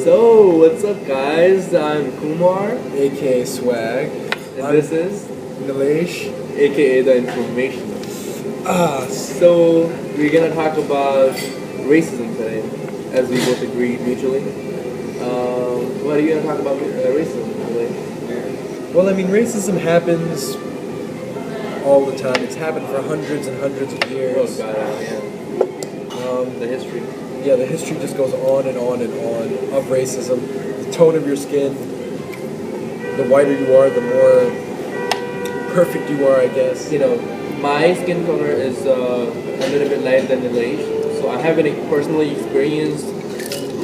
So, what's up, guys? I'm Kumar, aka Swag, and this is Nilesh, aka The Information. So, we're gonna talk about racism today, as we both agreed mutually. What are you gonna talk about racism today? Well, I mean, racism happens all the time. It's happened for hundreds and hundreds of Oh, years. God, yeah. The history. Yeah, the history just goes on and on and on of racism. The tone of your skin, the whiter you are, the more perfect you are, I guess. You know, my skin color is a little bit lighter than Nilesh, so I haven't personally experienced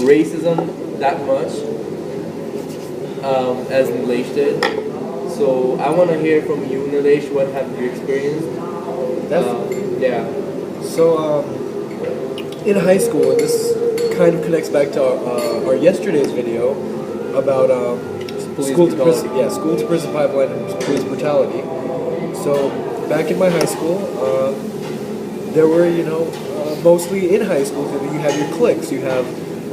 racism that much as Nilesh did. So I want to hear from you, Nilesh. What have you experienced? Yeah. So, in high school, and this kind of connects back to our yesterday's video about school to prison pipeline and police brutality. So back in my high school, there were mostly in high school you have your cliques. You have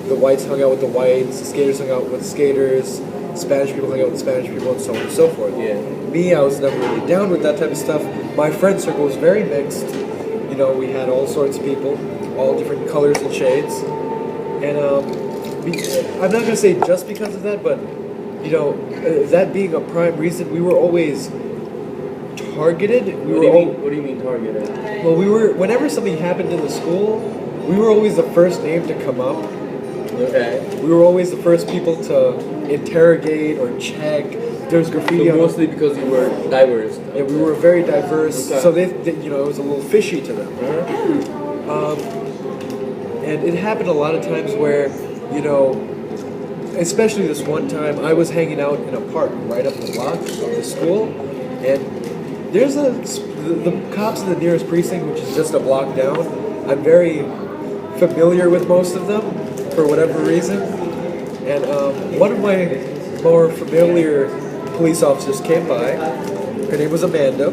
the whites hung out with the whites, the skaters hung out with the skaters, Spanish people hung out with Spanish people, and so on and so forth. Yeah. Me, I was never really down with that type of stuff. My friend circle was very mixed. You know, we had all sorts of people, all different colors and shades. And I'm not going to say just because of that, but, that being a prime reason, we were always targeted. What do you mean targeted? Well, whenever something happened in the school, we were always the first name to come up. Okay. We were always the first people to interrogate or check. There's graffiti. So mostly because you were diverse. Yeah, we were very diverse, Okay. so they it was a little fishy to them. And it happened a lot of times where, especially this one time, I was hanging out in a park right up the block of the school, and there's the cops in the nearest precinct, which is just a block down. I'm very familiar with most of them for whatever reason, and one of my more familiar police officers came by. Her name was Amanda.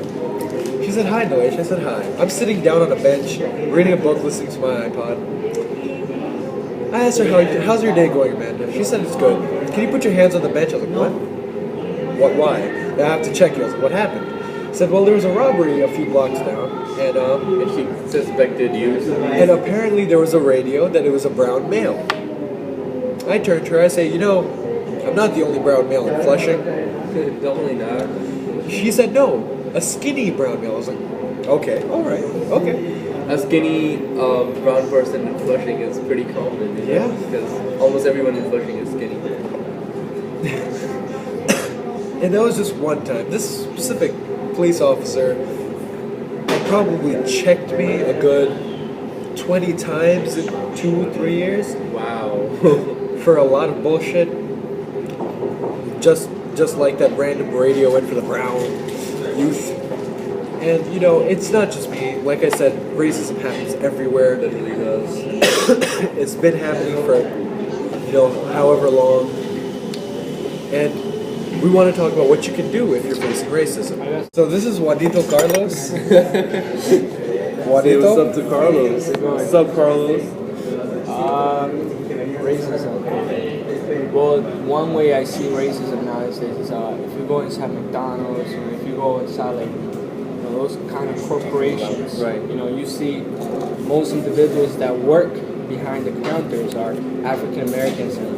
She said, "Hi, Nilesh." I said, "Hi." I'm sitting down on a bench, reading a book, listening to my iPod. I asked her, how's your day going, Amanda? She said, "It's good." "Can you put your hands on the bench?" I was like, "What? Why?" "I have to check you." I was like, "What happened?" I said, "Well, there was a robbery a few blocks down, and she suspected you. and apparently there was a radio that it was a brown male." I turned to her, I say, "I'm not the only brown male in Flushing." Definitely not. She said, "No, a skinny brown male." I was like, "Okay, all right, okay." A skinny brown person in Flushing is pretty common. Yeah. Because almost everyone in Flushing is skinny. And that was just one time. This specific police officer probably checked me a good 20 times in 2-3 years. Wow. For a lot of bullshit. Just like that random radio went for the brown youth. And, it's not just me. Like I said, racism happens everywhere. It really does. It's been happening for, however long. And we want to talk about what you can do if you're facing racism. So this is Juanito Carlos. Juanito? Say what's up to Carlos. What's up, Carlos? Racism. Well, one way I see racism nowadays is if you go inside McDonald's or if you go inside those kind of corporations, Right. You see most individuals that work behind the counters are African Americans and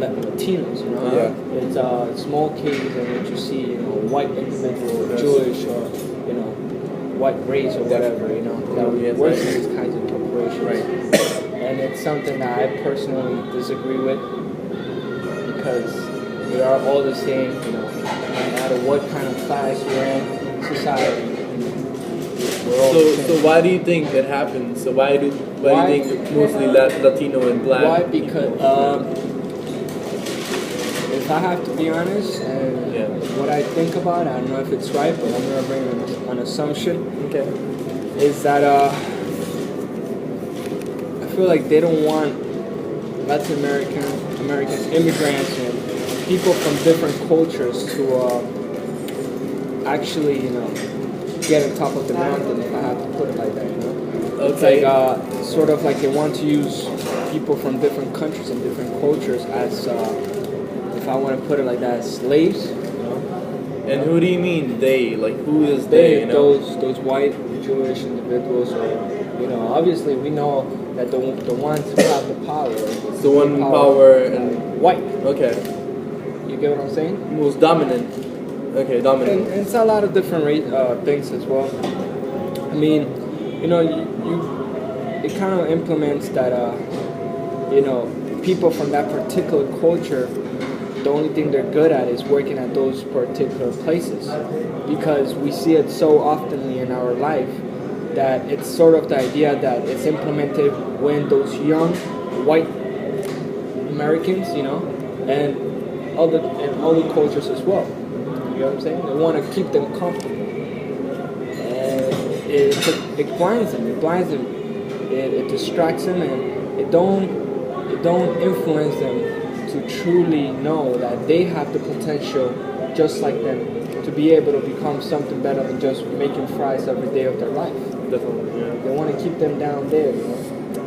Latinos. Yeah. It's small cases in which you see white individual, Jewish or white race or whatever that works in these kinds of corporations. Right. And it's something that I personally disagree with because we are all the same, no matter what kind of class you're in society. We're all the same. So why do you think it happens? So why do you think mostly Latino and Black? Why? Because if I have to be honest, and what I think about, I don't know if it's right, but I'm gonna bring an assumption. Okay. Is that I feel like they don't want Latin Americans, immigrants, and people from different cultures to actually, get on top of the mountain, if I have to put it like that, It's Okay. like sort of like they want to use people from different countries and different cultures as, if I want to put it like that, as slaves. And who do you mean they? Like, who is they? You know? Those white Jewish individuals, or obviously we know that the ones who have the power, the one power and white. Okay. You get what I'm saying? Most dominant. Okay, dominant. And it's a lot of different things as well. I mean, it kind of implements that people from that particular culture, the only thing they're good at is working at those particular places, because we see it so oftenly in our life that it's sort of the idea that it's implemented when those young white Americans, and other cultures as well. You know what I'm saying? They want to keep them comfortable, and it blinds them. It distracts them, and it don't influence them to truly know that they have the potential, just like them, to be able to become something better than just making fries every day of their life. Definitely, yeah. They want to keep them down there.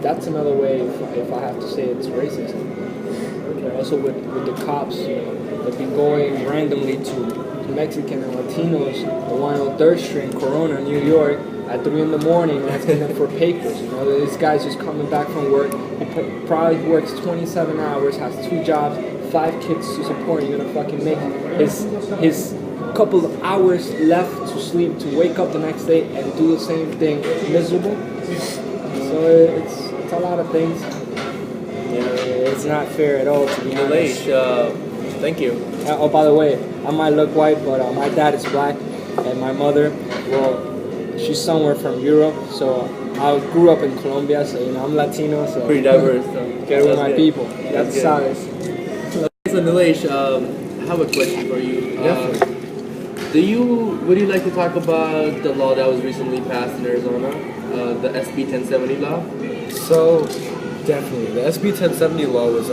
That's another way, if I have to say, it's racism. Also with the cops, they've been going randomly to Mexican and Latinos along 3rd Street in Corona, New York, at 3 in the morning, asking them for papers. This guy's just coming back from work. He probably works 27 hours, has 2 jobs, 5 kids to support. You're gonna fucking make his couple of hours left to sleep, to wake up the next day and do the same thing, miserable. So it's a lot of things. It's not fair at all, to be honest. Thank you. Oh, by the way, I might look white, but my dad is black, and my mother, well, she's somewhere from Europe. So I grew up in Colombia, so I'm Latino. So pretty diverse. So get with my people. That's solid. So Nilesh, I have a question for you. Definitely. Would you like to talk about the law that was recently passed in Arizona, the SB 1070 law? So, definitely, the SB 1070 law was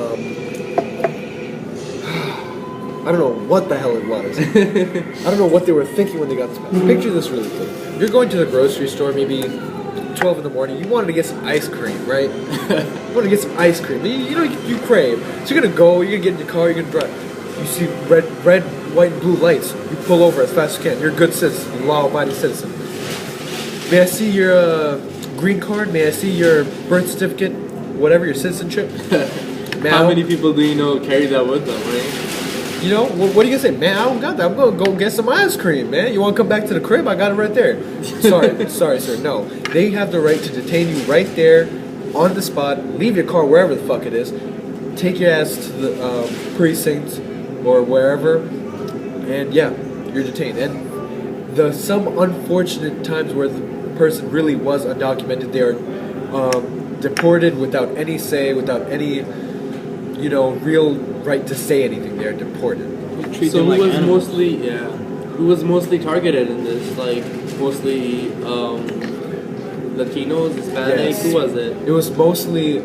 I don't know what the hell it was. I don't know what they were thinking when they got this passed. Picture this really quick. You're going to the grocery store, maybe 12 in the morning. You wanted to get some ice cream, right? You want to get some ice cream. You crave. So you're gonna go. You're gonna get in your car. You're gonna drive. You see red, white, and blue lights. You pull over as fast as you can. You're a good citizen, law-abiding citizen. May I see your green card? May I see your birth certificate? Whatever your citizenship. How many people do you know carry that with them, right? What are you gonna say? Man, I don't got that. I'm gonna go get some ice cream, man. You wanna come back to the crib? I got it right there. Sorry, sir. No. They have the right to detain you right there, on the spot, leave your car wherever the fuck it is, take your ass to the precinct or wherever, and yeah, you're detained. And some unfortunate times where the person really was undocumented, they are deported without any say, without any, real right to say anything. They're deported. So who was mostly targeted in this? Like mostly Latinos, Hispanic. Yes. Who was it? It was mostly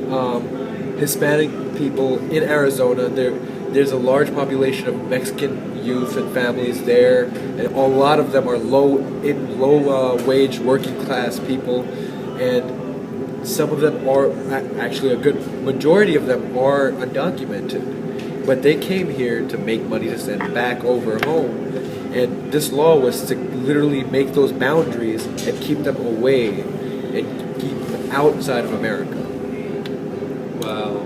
Hispanic people in Arizona. There's a large population of Mexican youth and families there, and a lot of them are low wage working class people, and some of them are actually, a good majority of them are undocumented. But they came here to make money to send back over home. And this law was to literally make those boundaries and keep them away and keep them outside of America. Wow.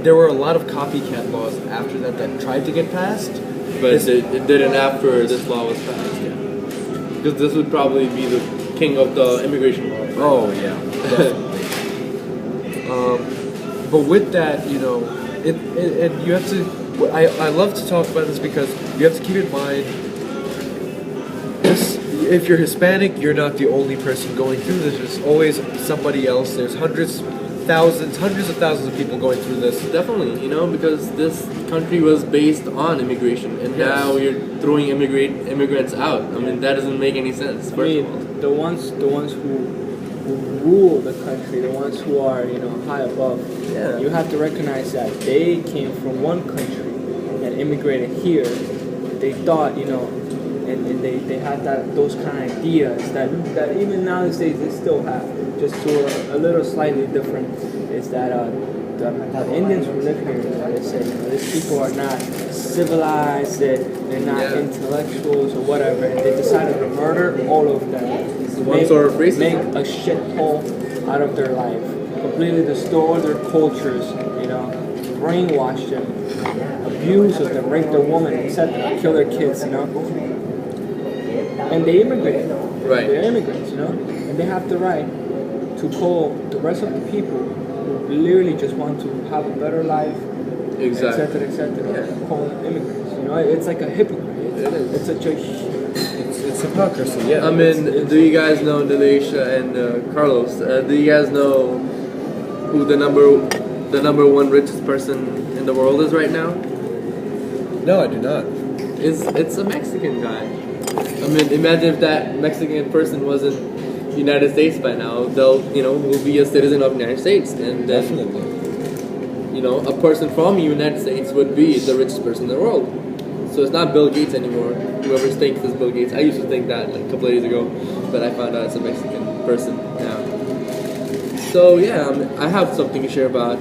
There were a lot of copycat laws after that tried to get passed. But it didn't after this law was passed. Yeah. Because this would probably be the king of the immigration law. Right? Oh, yeah. Definitely. But with that, and you have to. I love to talk about this because you have to keep in mind this. If you're Hispanic, you're not the only person going through this. There's always somebody else. There's hundreds of thousands of people going through this. Definitely, because this country was based on immigration, and now you're throwing immigrants out. I mean, that doesn't make any sense. The ones who rule the country, the ones who are high above. Yeah. You have to recognize that they came from one country and immigrated here. They thought, and they had those kind of ideas that even nowadays they still have. just to a little slightly different, is that the Indians who live here, they say, these people are not civilized, they're not intellectuals or whatever, and they decided to murder all of them. One sort of racism. Make a shithole out of their life, completely destroy their cultures, brainwash them, abuse of them, rape their women, etc., kill their kids, and they immigrate. Right. They're immigrants, and they have the right to call the rest of the people who literally just want to have a better life, Exactly. etc., call them immigrants. It's like a hypocrite. It is. It's such a It's hypocrisy, yeah. I mean, do you guys know Delisha and Carlos? Do you guys know who the number one richest person in the world is right now? No, I do not. It's a Mexican guy. I mean, imagine if that Mexican person wasn't United States by now. Will be a citizen of the United States, and then, Definitely. a person from the United States would be the richest person in the world. So it's not Bill Gates anymore. Whoever thinks is Bill Gates. I used to think that like a couple of days ago, but I found out it's a Mexican person now. So yeah, I have something to share about.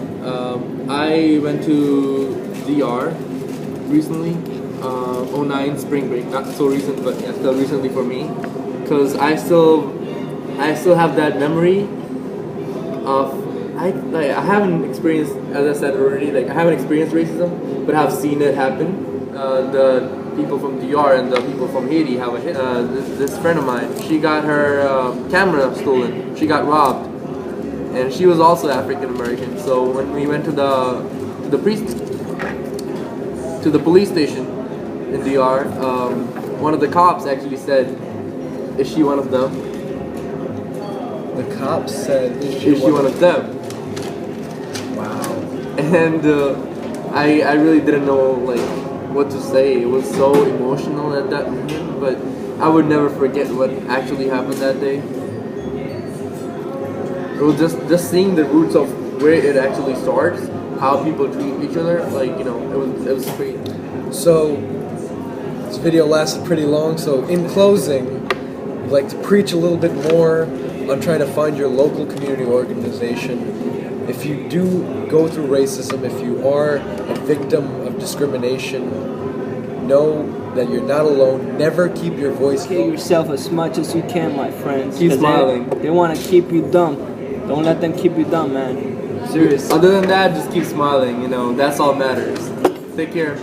I went to DR recently, 09 spring break. Not so recent, but yeah, still recently for me, because I still have that memory of I haven't experienced, as I said already, I haven't experienced racism, but I've seen it happen. The people from DR and the people from Haiti have this friend of mine. She got her camera stolen. She got robbed, and she was also African American. So when we went to the police station in DR, one of the cops actually said, "Is she one of them?" The cops said, "Is she one of them?" Wow. And I really didn't know what to say. It was so emotional at that moment, but I would never forget what actually happened that day. It was just seeing the roots of where it actually starts, how people treat each other. It was crazy. So, this video lasted pretty long, so in closing, I'd like to preach a little bit more on trying to find your local community organization. If you do go through racism, if you are a victim of discrimination, know that you're not alone. Never keep your voice low. Educate yourself as much as you can, my friends. Keep 'cause smiling. They want to keep you dumb. Don't let them keep you dumb, man. Seriously. Other than that, just keep smiling. That's all matters. Take care.